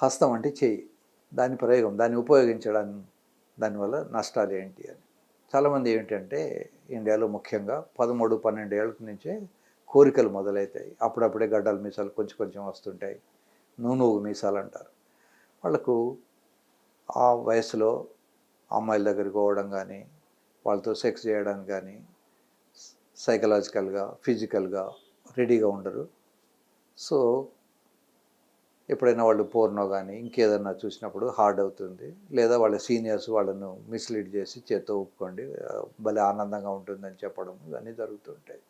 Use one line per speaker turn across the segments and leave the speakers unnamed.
హస్తం అంటే చెయ్యి, దాని ప్రయోగం, దాన్ని ఉపయోగించడం, దానివల్ల నష్టాలు ఏంటి అని. చాలామంది ఏంటంటే ఇండియాలో ముఖ్యంగా 13, 12 ఏళ్ళ నుంచే కోరికలు మొదలవుతాయి. అప్పుడప్పుడే గడ్డల మీసాలు కొంచెం కొంచెం వస్తుంటాయి. నూనూగు మీసాలు అంటారు. వాళ్ళకు ఆ వయసులో అమ్మాయిల దగ్గరికి పోవడం కానీ, వాళ్ళతో సెక్స్ చేయడానికి కానీ సైకలాజికల్గా, ఫిజికల్గా రెడీగా ఉండరు. సో ఎప్పుడైనా వాళ్ళు పోర్నో కానీ ఇంకేదన్నా చూసినప్పుడు హార్డ్ అవుతుంది. లేదా వాళ్ళ సీనియర్స్ వాళ్ళను మిస్లీడ్ చేసి చేత్తో ఊపుకోండి భలే ఆనందంగా ఉంటుందని చెప్పడం, ఇవన్నీ జరుగుతుంటాయి.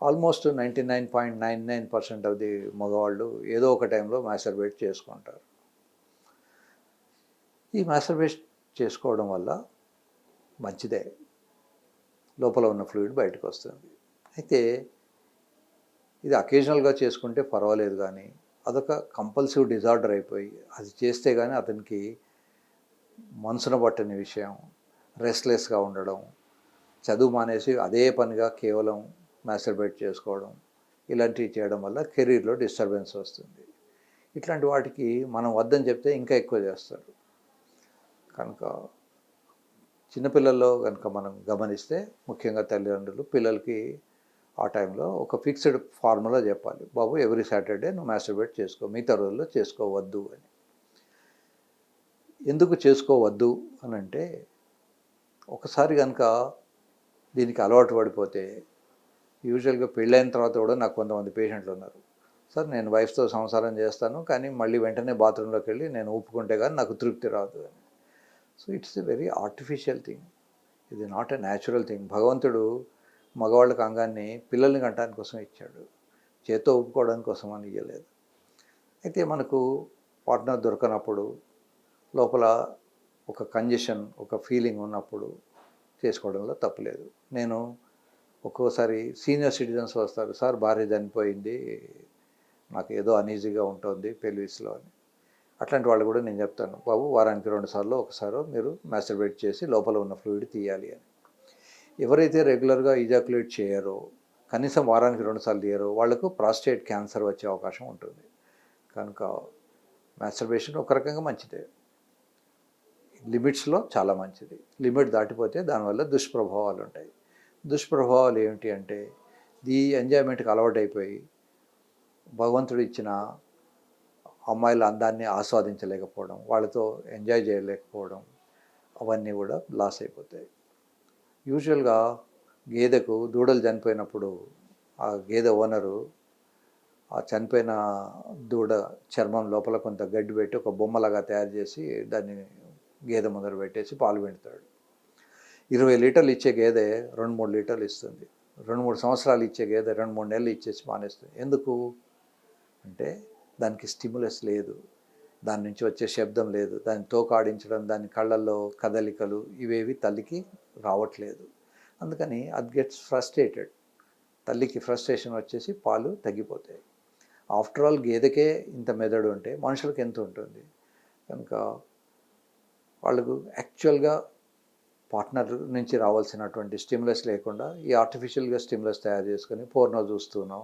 ఆల్మోస్ట్ 99.99% ఆఫ్ ది మగవాళ్ళు ఏదో ఒక టైంలో మాస్టర్బేట్ చేసుకుంటారు. ఈ మాస్టర్బేట్ చేసుకోవడం వల్ల మంచిదే, లోపల ఉన్న ఫ్లూయిడ్ బయటకు వస్తుంది. అయితే ఇది అకేజనల్గా చేసుకుంటే పర్వాలేదు, కానీ అదొక కంపల్సివ్ డిజార్డర్ అయిపోయి అది చేస్తే కానీ అతనికి మనసున పట్టని విషయం, రెస్ట్లెస్గా ఉండడం, చదువు మానేసి అదే పనిగా కేవలం మాస్టర్బేట్ చేసుకోవడం, ఇలాంటివి చేయడం వల్ల కెరీర్లో డిస్టర్బెన్స్ వస్తుంది. ఇట్లాంటి వాటికి మనం వద్దని చెప్తే ఇంకా ఎక్కువ చేస్తారు. కనుక చిన్నపిల్లల్లో కనుక మనం గమనిస్తే ముఖ్యంగా తల్లిదండ్రులు పిల్లలకి ఆ టైంలో ఒక ఫిక్స్డ్ ఫార్ములా చెప్పాలి. బాబు ఎవ్రీ సాటర్డే నువ్వు మాస్టర్బేట్ చేసుకో, మిగతా రోజుల్లో చేసుకోవద్దు అని. ఎందుకు చేసుకోవద్దు అని అంటే, ఒకసారి కనుక దీనికి అలవాటు పడిపోతే, యూజువల్గా పెళ్ళైన తర్వాత కూడా నాకు కొంతమంది పేషెంట్లు ఉన్నారు. సార్ నేను వైఫ్తో సంసారం చేస్తాను, కానీ మళ్ళీ వెంటనే బాత్రూంలోకి వెళ్ళి నేను ఊపుకుంటే కానీ నాకు తృప్తి రాదు అని. So it's a very artificial thing, ఇది నాట్ ఎ న్యాచురల్ థింగ్. భగవంతుడు మగవాళ్ళకి అంగాన్ని పిల్లల్ని కంటానికి కోసం ఇచ్చాడు, చేత్తో ఊపుకోవడానికి కోసం అని ఇవ్వలేదు. అయితే మనకు పార్ట్నర్ దొరకనప్పుడు, లోపల ఒక కంజెషన్, ఒక ఫీలింగ్ ఉన్నప్పుడు చేసుకోవడంలో తప్పులేదు. నేను ఒక్కోసారి సీనియర్ సిటిజన్స్ వస్తారు, సార్ భార్య చనిపోయింది, నాకు ఏదో అనీజీగా ఉంటుంది పెల్విస్లో అని. అట్లాంటి వాళ్ళు కూడా నేను చెప్తాను, బాబు వారానికి 2 సార్లు ఒకసారి మీరు మాస్టర్బేట్ చేసి లోపల ఉన్న ఫ్లూయిడ్ తీయాలి అని. ఎవరైతే రెగ్యులర్గా ఇజాక్యులేట్ చేయరో, కనీసం వారానికి 2 సార్లు తీయరో, వాళ్లకు ప్రాస్టేట్ క్యాన్సర్ వచ్చే అవకాశం ఉంటుంది. కనుక మాస్టర్బేషన్ ఒక రకంగా మంచిదే, లిమిట్స్లో చాలా మంచిది. లిమిట్ దాటిపోతే దానివల్ల దుష్ప్రభావాలు ఉంటాయి. దుష్ప్రభావాలు ఏమిటి అంటే, ఈ ఎంజాయ్మెంట్కి అలవాటైపోయి భగవంతుడు ఇచ్చిన అమ్మాయిల అందాన్ని ఆస్వాదించలేకపోవడం, వాళ్ళతో ఎంజాయ్ చేయలేకపోవడం, అవన్నీ కూడా లాస్ అయిపోతాయి. యూజువల్గా గేదెకు దూడలు చనిపోయినప్పుడు ఆ గేదె ఓనరు ఆ చనిపోయిన దూడ చర్మం లోపల కొంత గడ్డి పెట్టి ఒక బొమ్మలాగా తయారు చేసి దాన్ని గేదె ముందర పెట్టేసి పాలు పెడతాడు. 20 లీటర్లు ఇచ్చే గేదె 2-3 లీటర్లు ఇస్తుంది. 2-3 సంవత్సరాలు ఇచ్చే గేదె 2-3 నెలలు ఇచ్చేసి మానేస్తుంది. ఎందుకు అంటే దానికి స్టిమ్యులస్ లేదు, దాని నుంచి వచ్చే శబ్దం లేదు, దాన్ని తోకాడించడం, దాని కళ్ళల్లో కదలికలు ఇవేవి తల్లికి రావట్లేదు. అందుకని అది గెట్స్ ఫ్రస్ట్రేటెడ్. తల్లికి ఫ్రస్ట్రేషన్ వచ్చేసి పాలు తగ్గిపోతాయి. ఆఫ్టర్ ఆల్ గేదెకే ఇంత మెదడు ఉంటే మనుషులకు ఎంత ఉంటుంది. కనుక వాళ్ళకు యాక్చువల్గా పార్ట్నర్ నుంచి రావాల్సినటువంటి స్టిమ్యులస్ లేకుండా ఈ ఆర్టిఫిషియల్గా స్టిమ్యులస్ తయారు చేసుకొని పోర్నో చూస్తున్నాం,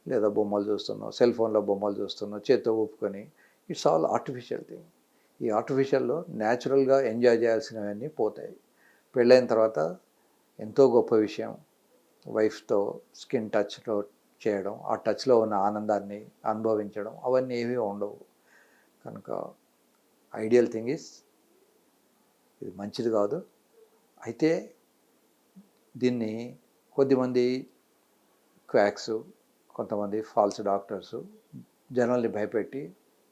లేదా బొమ్మలు చూస్తున్నాం, సెల్ ఫోన్లో బొమ్మలు చూస్తున్నాం, చేత్తో ఊపుకొని, ఇట్స్ ఆల్ ఆర్టిఫిషియల్ థింగ్. ఈ ఆర్టిఫిషియల్లో న్యాచురల్గా ఎంజాయ్ చేయాల్సినవన్నీ పోతాయి. పెళ్ళైన తర్వాత ఎంతో గొప్ప విషయం వైఫ్తో స్కిన్ టచ్లో చేయడం, ఆ టచ్లో ఉన్న ఆనందాన్ని అనుభవించడం, అవన్నీ ఏమీ ఉండవు. కనుక ఐడియల్ థింగ్ ఈజ్, ఇది మంచిది కాదు. అయితే దీన్ని కొద్దిమంది క్వాక్స్, కొంతమంది ఫాల్స్ డాక్టర్సు జనాల్ని భయపెట్టి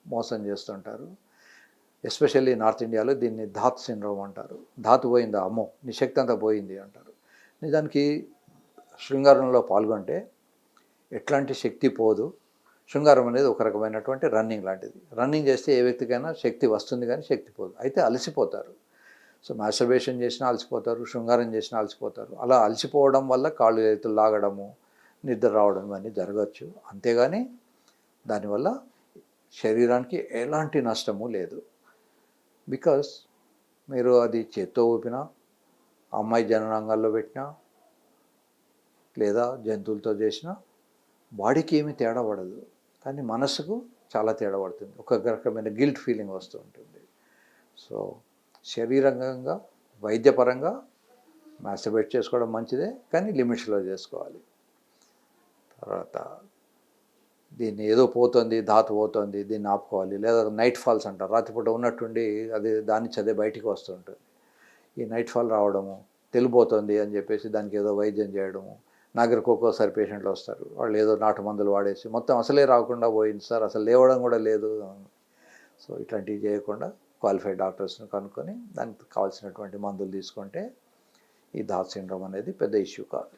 మోసం చేస్తుంటారు. ఎస్పెషల్లీ నార్త్ ఇండియాలో దీన్ని ధాత్ సిండ్రోమ్ అంటారు. ధాతు పోయిందా, అమ్మో నీ శక్తి అంతా పోయింది అంటారు. నిజానికి శృంగారంలో పాల్గొంటే ఎట్లాంటి శక్తి పోదు. శృంగారం అనేది ఒక రకమైనటువంటి రన్నింగ్ లాంటిది. రన్నింగ్ చేస్తే ఏ వ్యక్తికైనా శక్తి వస్తుంది, కానీ శక్తి పోదు. అయితే అలసిపోతారు. సో మాస్టర్బేషన్ చేసినా అలసిపోతారు, శృంగారం చేసినా అలసిపోతారు. అలా అలసిపోవడం వల్ల కాళ్ళు చేతులు లాగడము, నిద్ర రావడం ఇవన్నీ జరగచ్చు. అంతేగాని దానివల్ల శరీరానికి ఎలాంటి నష్టము లేదు. బికాస్ మీరు అది చేత్తో ఊపినా, అమ్మాయి జననాంగాల్లో పెట్టినా, లేదా జంతువులతో చేసినా బాడీకి ఏమీ తేడా పడదు. కానీ మనసుకు చాలా తేడా పడుతుంది. ఒక రకమైన గిల్ట్ ఫీలింగ్ వస్తూ ఉంటుంది. సో శరీరంగా వైద్యపరంగా మాస్టర్బేట్ చేసుకోవడం మంచిదే, కానీ లిమిట్స్లో చేసుకోవాలి. తర్వాత దీన్ని ఏదో పోతుంది, ధాతు పోతుంది, దీన్ని ఆపుకోవాలి. లేదా నైట్ ఫాల్స్ అంటారు, రాత్రిపూట ఉన్నట్టుండి అది దాన్ని చదివే బయటికి వస్తూ ఉంటుంది. ఈ నైట్ ఫాల్ రావడము, తెలిపోతుంది అని చెప్పేసి దానికి ఏదో వైద్యం చేయడము. నా దగ్గరకు ఒక్కోసారి పేషెంట్లు వస్తారు, వాళ్ళు ఏదో నాటు మందులు వాడేసి మొత్తం అసలే రాకుండా పోయింది సార్, అసలు లేవడం కూడా లేదు. సో ఇట్లాంటివి చేయకుండా క్వాలిఫైడ్ డాక్టర్స్ని కనుక్కొని దానికి కావాల్సినటువంటి మందులు తీసుకుంటే ఈ డార్క్ సిండ్రోమ్ అనేది పెద్ద ఇష్యూ కాదు.